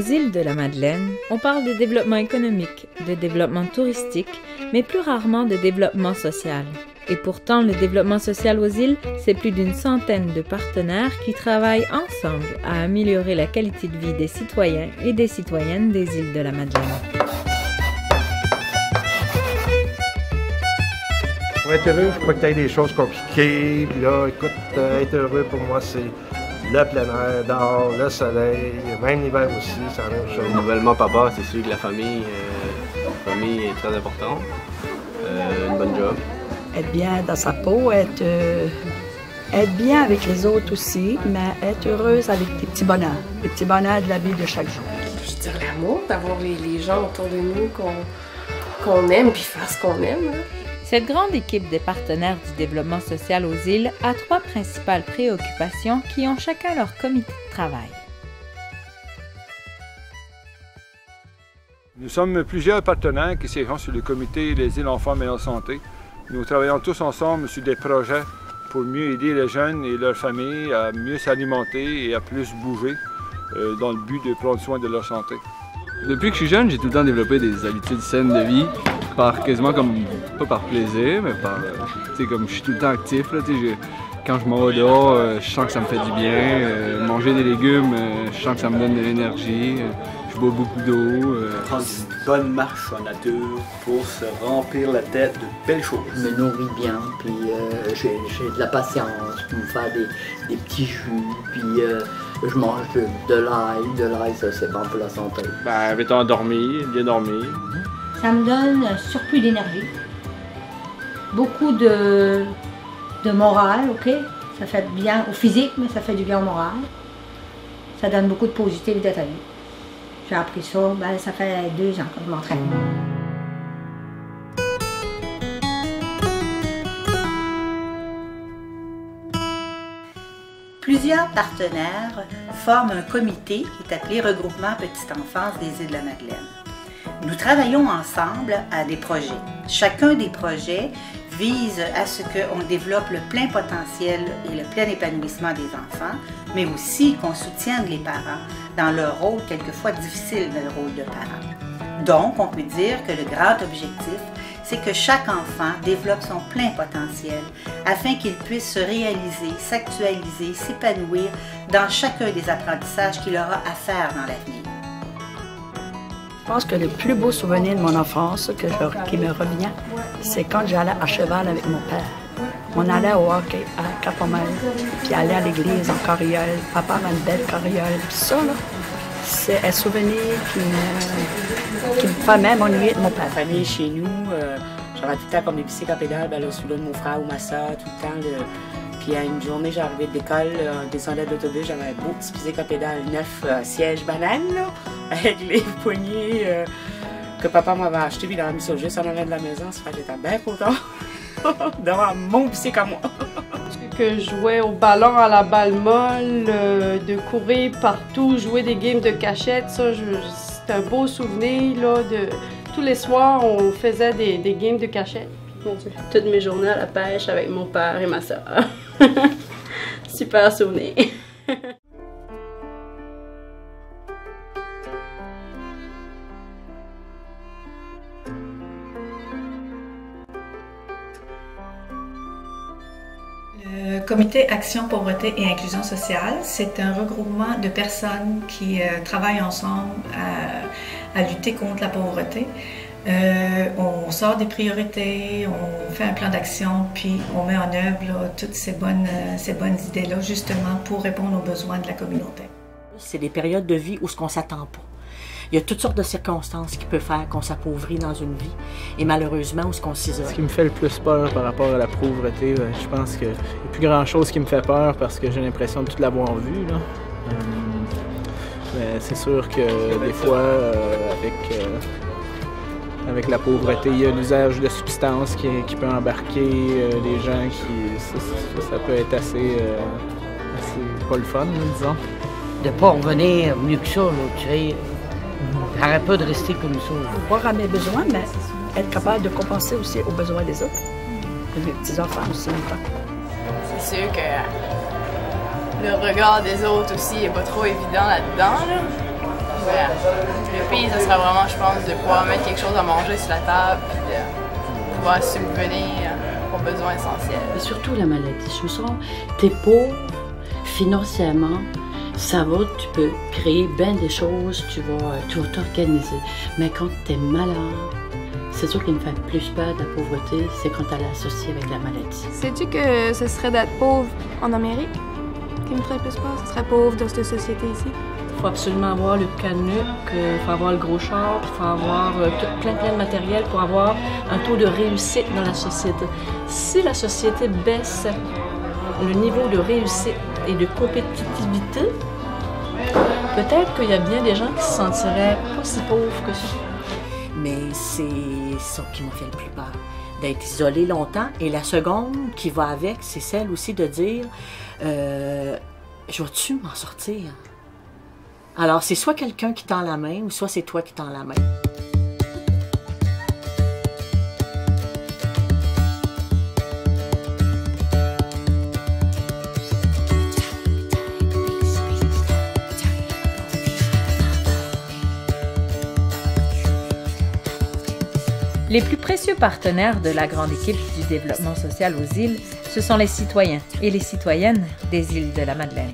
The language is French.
îles de la Madeleine, on parle de développement économique, de développement touristique, mais plus rarement de développement social. Et pourtant, le développement social aux îles, c'est plus d'une centaine de partenaires qui travaillent ensemble à améliorer la qualité de vie des citoyens et des citoyennes des îles de la Madeleine. Pour être heureux, il ne faut pas que tu aies des choses compliquées. Puis là, écoute, être heureux pour moi, c'est le plein air, dehors, le soleil, même l'hiver aussi, c'est la même chose. Nouvellement papa, c'est sûr que la famille est très importante. Une bonne job. Être bien dans sa peau, être bien avec les autres aussi, mais être heureuse avec les petits bonheurs de la vie de chaque jour. Je veux dire l'amour, d'avoir les gens autour de nous qu'on aime, puis faire ce qu'on aime. Hein. Cette grande équipe des partenaires du développement social aux îles a trois principales préoccupations qui ont chacun leur comité de travail. Nous sommes plusieurs partenaires qui siégeons sur le comité Les îles Enfants Meilleure Santé. Nous travaillons tous ensemble sur des projets pour mieux aider les jeunes et leurs familles à mieux s'alimenter et à plus bouger dans le but de prendre soin de leur santé. Depuis que je suis jeune, j'ai tout le temps développé des habitudes saines de vie, quasiment comme, pas par plaisir, mais par, comme je suis tout le temps actif, là, quand je m'en vais dehors, je sens que ça me fait du bien, manger des légumes, je sens que ça me donne de l'énergie, je bois beaucoup d'eau. Prendre une bonne marche en nature pour se remplir la tête de belles choses. Je me nourris bien, puis j'ai de la patience pour me faire des petits jus, puis je mange de l'ail, ça c'est bon pour la santé. Mettons dormir, bien dormir. Ça me donne un surplus d'énergie, beaucoup de morale, ok? Ça fait bien au physique, mais ça fait du bien au moral. Ça donne beaucoup de positivité à la vie. J'ai appris ça, ça fait 2 ans que je m'entraîne. Plusieurs partenaires forment un comité qui est appelé Regroupement Petite Enfance des îles de la Madeleine. Nous travaillons ensemble à des projets. Chacun des projets vise à ce qu'on développe le plein potentiel et le plein épanouissement des enfants, mais aussi qu'on soutienne les parents dans leur rôle quelquefois difficile, le rôle de parent. Donc, on peut dire que le grand objectif, c'est que chaque enfant développe son plein potentiel afin qu'il puisse se réaliser, s'actualiser, s'épanouir dans chacun des apprentissages qu'il aura à faire dans l'avenir. Je pense que le plus beau souvenir de mon enfance qui me revient, c'est quand j'allais à cheval avec mon père. On allait au hockey à Cap-Omel, puis aller à l'église en carriole. Papa avait une belle carriole. Puis ça, là, c'est un souvenir qui me fait même ennuyer de mon père. La famille chez nous, j'avais tout le temps comme des bicycles à pédales, celui-là de mon frère ou ma soeur, tout le temps. Puis à une journée, j'arrivais de l'école, on descendait de l'autobus, j'avais un beau petit bicycle à pédales neuf, siège banane, là, avec les poignées que papa m'avait acheté, puis il avait mis ça juste en avant de la maison, ça fait que j'étais bien content d'avoir mon bicycle à moi. Que je jouais au ballon à la balle molle, de courir partout, jouer des games de cachette, ça, c'est un beau souvenir, là, tous les soirs, on faisait des games de cachette. Mon Dieu, toutes mes journées à la pêche avec mon père et ma soeur. Super souvenir. Le Comité Action, Pauvreté et Inclusion sociale, c'est un regroupement de personnes qui travaillent ensemble à lutter contre la pauvreté. On sort des priorités, on fait un plan d'action, puis on met en œuvre là, toutes ces bonnes idées-là, justement, pour répondre aux besoins de la communauté. C'est des périodes de vie où ce qu'on ne s'attend pas. Il y a toutes sortes de circonstances qui peuvent faire qu'on s'appauvrit dans une vie, et malheureusement, où ce qu'on s'isole. Ce qui me fait le plus peur par rapport à la pauvreté, je pense qu'il n'y a plus grand-chose qui me fait peur parce que j'ai l'impression de tout l'avoir vu, là. Mais c'est sûr que des fois, avec la pauvreté, il y a l'usage de substances qui peut embarquer les gens ça peut être assez pas le fun, disons. De ne pas revenir mieux que ça, là, tu sais. Arrête pas de rester comme ça. Voir à mes besoins, mais être capable de compenser aussi aux besoins des autres. De mes petits-enfants aussi, C'est sûr que le regard des autres aussi n'est pas trop évident là-dedans, là. Ouais. Le pays, ça serait vraiment, je pense, de pouvoir mettre quelque chose à manger sur la table, puis de pouvoir subvenir aux besoins essentiels. Et surtout la maladie. Je me sens, t'es pauvre financièrement, ça va, tu peux créer bien des choses, tu vas t'organiser. Mais quand t'es malade, c'est sûr qu'il me fait plus peur de la pauvreté, c'est quand elle est associée avec la maladie. Sais-tu que ce serait d'être pauvre en Amérique qui me ferait plus peur? Ce serait pauvre dans cette société ici? Il faut absolument avoir le canuc, il faut avoir le gros char, il faut avoir plein de matériel pour avoir un taux de réussite dans la société. Si la société baisse le niveau de réussite et de compétitivité, peut-être qu'il y a bien des gens qui se sentiraient pas si pauvres que ça. Mais c'est ça qui m'a fait le plus peur, d'être isolé longtemps. Et la seconde qui va avec, c'est celle aussi de dire je vais-tu m'en sortir? Alors, c'est soit quelqu'un qui tend la main ou soit c'est toi qui tends la main. Les plus précieux partenaires de la grande équipe du développement social aux îles, ce sont les citoyens et les citoyennes des îles de la Madeleine.